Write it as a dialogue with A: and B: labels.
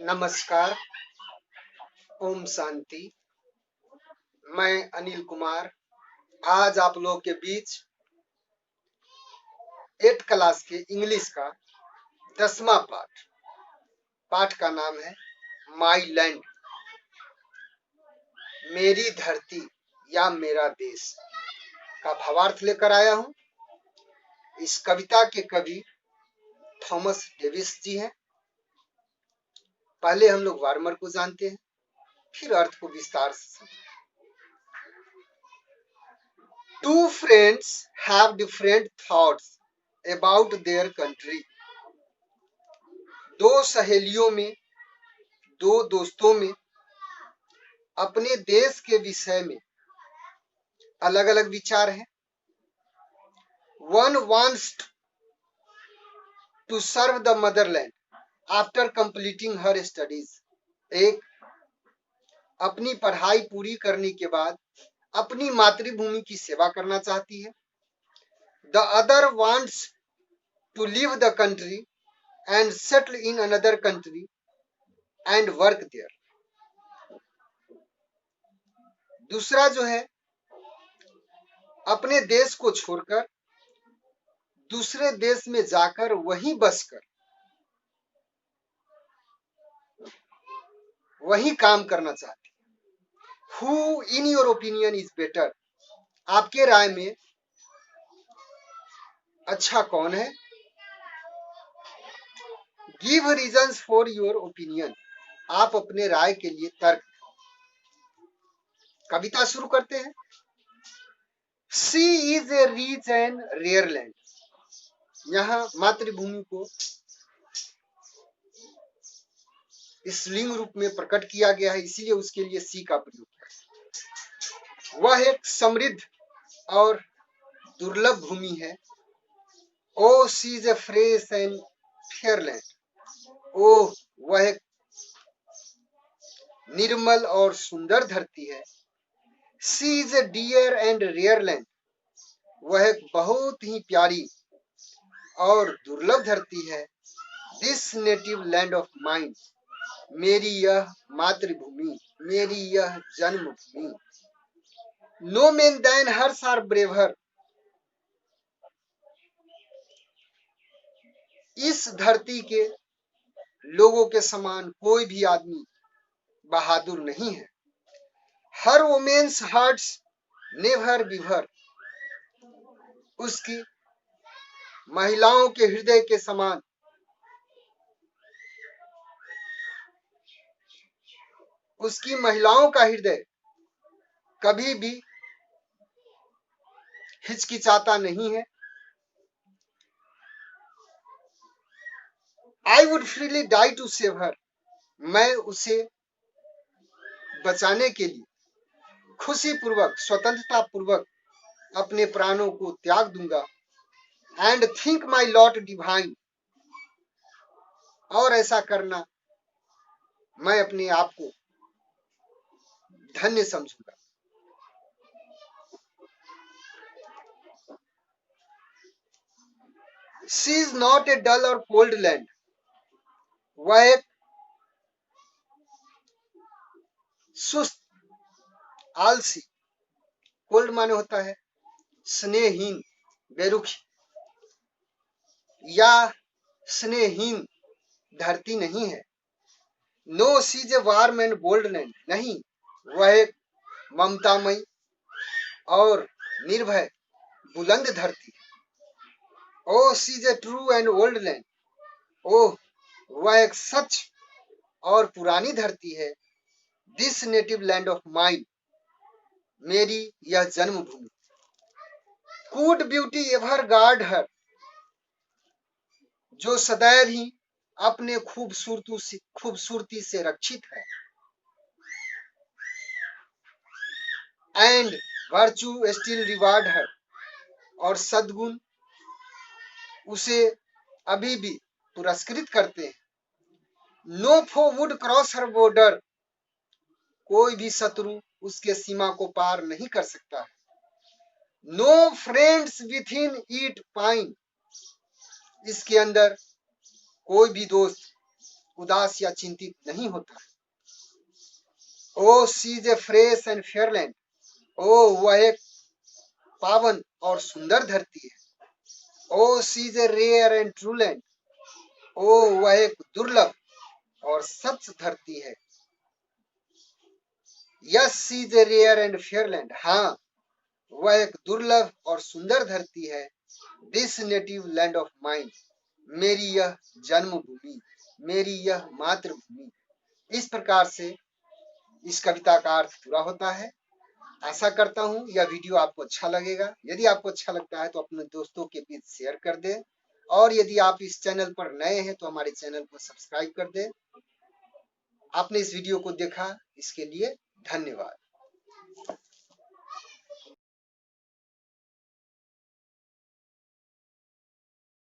A: नमस्कार। ओम शांति। मैं अनिल कुमार आज आप लोगों के बीच 8th क्लास के इंग्लिश का 10वां पाठ का नाम है माई लैंड, मेरी धरती या मेरा देश का भावार्थ लेकर आया हूं। इस कविता के कवि थॉमस डेविस जी हैं। पहले हम लोग वार्मर को जानते हैं, फिर अर्थ को विस्तार से समझें। Two friends have different thoughts about their country. दो सहेलियों में, दो दोस्तों में अपने देश के विषय में अलग अलग विचार हैं। One wants to serve the motherland after completing her studies. एक अपनी पढ़ाई पूरी करने के बाद अपनी मातृभूमि की सेवा करना चाहती है। The other wants to leave the country and settle in another country and work there. दूसरा जो है अपने देश को छोड़कर दूसरे देश में जाकर वहीं बसकर वहीं काम करना चाहती है। Who in your opinion is better? आपके राय में अच्छा कौन है? Give reasons for your opinion. आप अपने राय के लिए तर्क। कविता शुरू करते हैं। Sea is a rich and rare land. यहाँ मातृभूमि को स्त्रीलिंग रूप में प्रकट किया गया है, इसीलिए उसके लिए सी का प्रयोग है। वह एक समृद्ध और दुर्लभ भूमि है। O she is a fresh and fair land. ओह, वह एक निर्मल और सुंदर धरती है। She is a dear and rare land. वह एक बहुत ही प्यारी और दुर्लभ धरती है। This native land of mind, मेरी यह मातृभूमि, मेरी यह जन्मभूमि। No men than hers are braver. इस धरती के लोगों के समान कोई भी आदमी बहादुर नहीं है। हर वोमेन्स हार्ट्स नेवर बिवर। उसकी महिलाओं के हृदय के समान उसकी महिलाओं का हृदय कभी भी हिचकिचाता नहीं है। I would freely die to save her. मैं उसे बचाने के लिए खुशी पूर्वक, स्वतंत्रता पूर्वक अपने प्राणों को त्याग दूंगा। And think my lot divine. और ऐसा करना मैं अपने आप को धन्य समझूंगा। सी इज नॉट ए डल और कोल्ड लैंड। वह एक सुस्त, आलसी, कोल्ड माने होता है स्नेहहीन, बेरुखी या स्नेहहीन धरती नहीं है। No she is a warm and bold land. नहीं, वह एक ममतामयी और निर्भय बुलंद धरती है। O she is a true and old land. ओह, वह एक सच और पुरानी धरती है। This native land of mine, मेरी यह जन्मभूमि। Could beauty ever guard her. जो सदैव ही अपने खूबसूरती से रक्षित है। And virtue still reward her. और सद्गुण उसे अभी भी पुरस्कृत करते हैं। No foe would cross her border. कोई भी शत्रु उसके सीमा को पार नहीं कर सकता है। No friends within it pine. इसके अंदर कोई भी दोस्त उदास या चिंतित नहीं होता। O she's a fresh and fair land, ओ वह एक पावन और सुंदर धरती है। O she's a rare and true land, ओ वह एक दुर्लभ और सच धरती है। Yes she's a rare and fair land, हाँ वह एक दुर्लभ और सुंदर धरती है। This native land of mind, मेरी यह जन्मभूमि, मेरी यह मातृभूमि। इस प्रकार से इस कविता का अर्थ पूरा होता है। आशा करता हूँ यह वीडियो आपको अच्छा लगेगा। यदि आपको अच्छा लगता है तो अपने दोस्तों के बीच शेयर कर दें, और यदि आप इस चैनल पर नए हैं तो हमारे चैनल को सब्सक्राइब कर दें। आपने इस वीडियो को देखा, इसके लिए धन्यवाद।